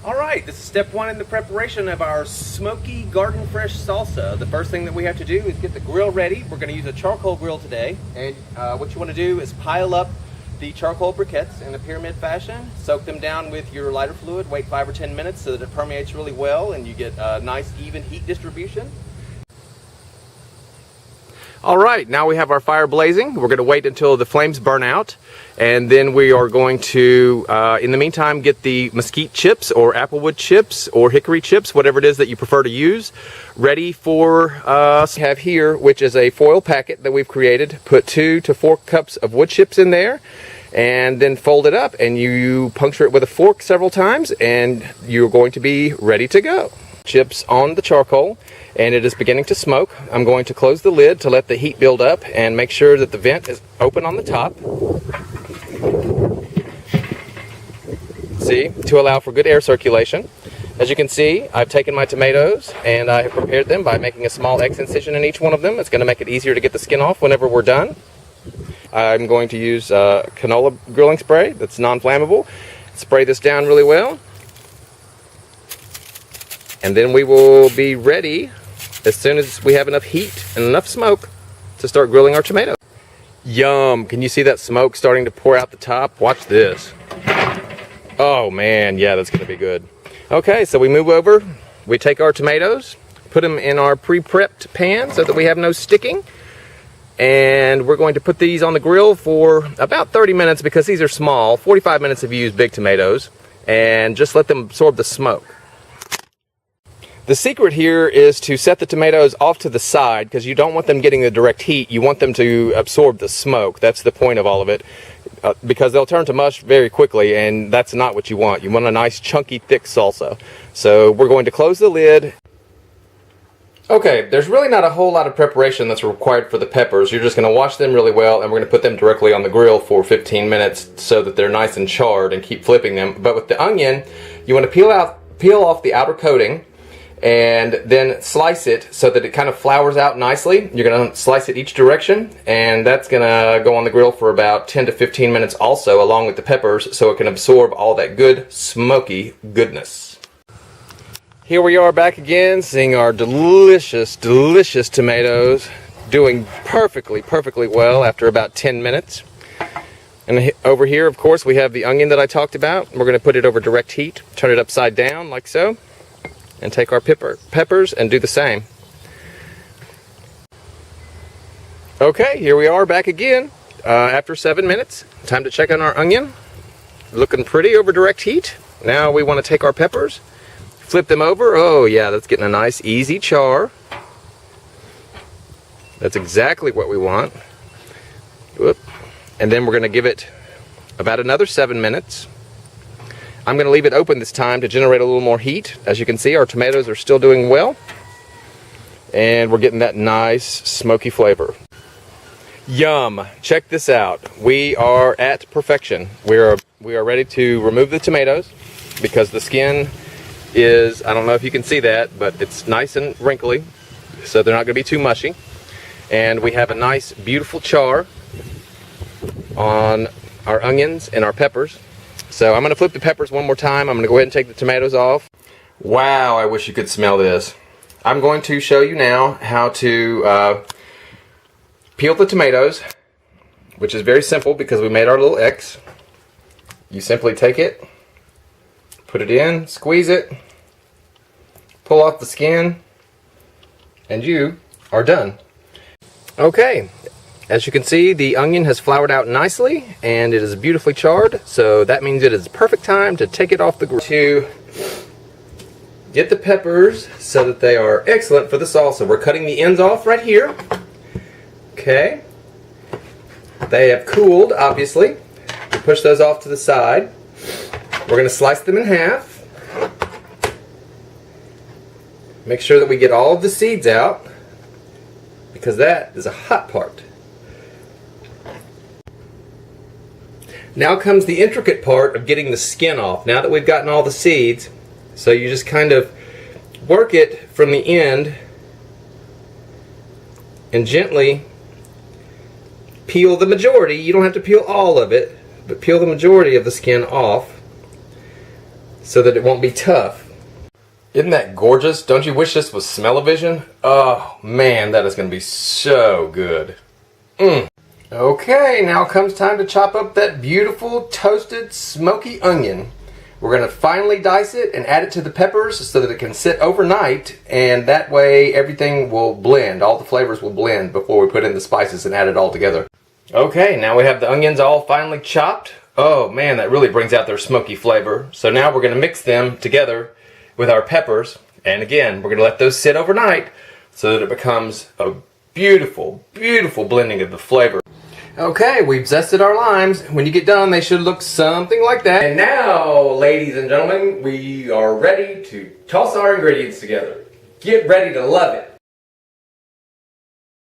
Alright, this is step one in the preparation of our smoky garden fresh salsa. The first thing that we have to do is get the grill ready. We're going to use a charcoal grill today, and what you want to do is pile up the charcoal briquettes in a pyramid fashion, soak them down with your lighter fluid, wait 5 or 10 minutes so that it permeates really well and you get a nice even heat distribution. Alright, now we have our fire blazing. We're going to wait until the flames burn out, and then we are going to, in the meantime, get the mesquite chips or applewood chips or hickory chips, whatever it is that you prefer to use, ready for us. We have here, which is a foil packet that we've created. Put 2 to 4 cups of wood chips in there, and then fold it up, and you puncture it with a fork several times, and you're going to be ready to go. Chips on the charcoal, and it is beginning to smoke. I'm going to close the lid to let the heat build up and make sure that the vent is open on the top. See, to allow for good air circulation. As you can see, I've taken my tomatoes and I have prepared them by making a small X incision in each one of them. It's going to make it easier to get the skin off whenever we're done. I'm going to use canola grilling spray that's non-flammable. Spray this down really well. And then we will be ready as soon as we have enough heat and enough smoke to start grilling our tomatoes. Yum! Can you see that smoke starting to pour out the top? Watch this. Oh man, yeah, that's going to be good. Okay, so we move over. We take our tomatoes, put them in our pre-prepped pan so that we have no sticking. And we're going to put these on the grill for about 30 minutes because these are small. 45 minutes if you use big tomatoes. And just let them absorb the smoke. The secret here is to set the tomatoes off to the side because you don't want them getting the direct heat. You want them to absorb the smoke. That's the point of all of it, because they'll turn to mush very quickly, and that's not what you want. You want a nice chunky thick salsa. So we're going to close the lid. Okay, there's really not a whole lot of preparation that's required for the peppers. You're just going to wash them really well, and we're going to put them directly on the grill for 15 minutes so that they're nice and charred, and keep flipping them. But with the onion, you want to peel off the outer coating and then slice it so that it kind of flours out nicely. You're going to slice it each direction, and that's going to go on the grill for about 10 to 15 minutes also, along with the peppers, so it can absorb all that good smoky goodness. Here we are back again, seeing our delicious, delicious tomatoes doing perfectly well after about 10 minutes. And over here, of course, we have the onion that I talked about. We're going to put it over direct heat, turn it upside down like so, and take our peppers and do the same. Okay, here we are back again after 7 minutes. Time to check on our onion. Looking pretty over direct heat. Now we want to take our peppers, flip them over. Oh yeah, that's getting a nice easy char. That's exactly what we want. Whoop. And then we're going to give it about another 7 minutes. I'm going to leave it open this time to generate a little more heat. As you can see, our tomatoes are still doing well, and we're getting that nice smoky flavor. Yum! Check this out. We are at perfection. We are ready to remove the tomatoes because the skin is, I don't know if you can see that, but it's nice and wrinkly, so they're not going to be too mushy. And we have a nice, beautiful char on our onions and our peppers. So I'm going to flip the peppers one more time. I'm going to go ahead and take the tomatoes off. Wow, I wish you could smell this. I'm going to show you now how to peel the tomatoes, which is very simple because we made our little X. You simply take it, put it in, squeeze it, pull off the skin, and you are done. Okay. As you can see, the onion has floured out nicely and it is beautifully charred, so that means it is perfect time to take it off the grill. To get the peppers so that they are excellent for the salsa, we're cutting the ends off right here. Okay. They have cooled, obviously. We push those off to the side. We're going to slice them in half. Make sure that we get all of the seeds out, because that is a hot part. Now comes the intricate part of getting the skin off. Now that we've gotten all the seeds, so you just kind of work it from the end and gently peel the majority. You don't have to peel all of it, but peel the majority of the skin off. so that it won't be tough. Isn't that gorgeous? Don't you wish this was smell-o-vision? Oh man, that is going to be so good. Okay, now comes time to chop up that beautiful toasted smoky onion. We're going to finely dice it and add it to the peppers so that it can sit overnight, and that way everything will blend. All the flavors will blend before we put in the spices and add it all together. Okay, now we have the onions all finely chopped. Oh man, that really brings out their smoky flavor. So now we're going to mix them together with our peppers, and again, we're going to let those sit overnight so that it becomes a beautiful, beautiful blending of the flavor. Okay, we've zested our limes. When you get done, they should look something like that. And now, ladies and gentlemen, we are ready to toss our ingredients together. Get ready to love it.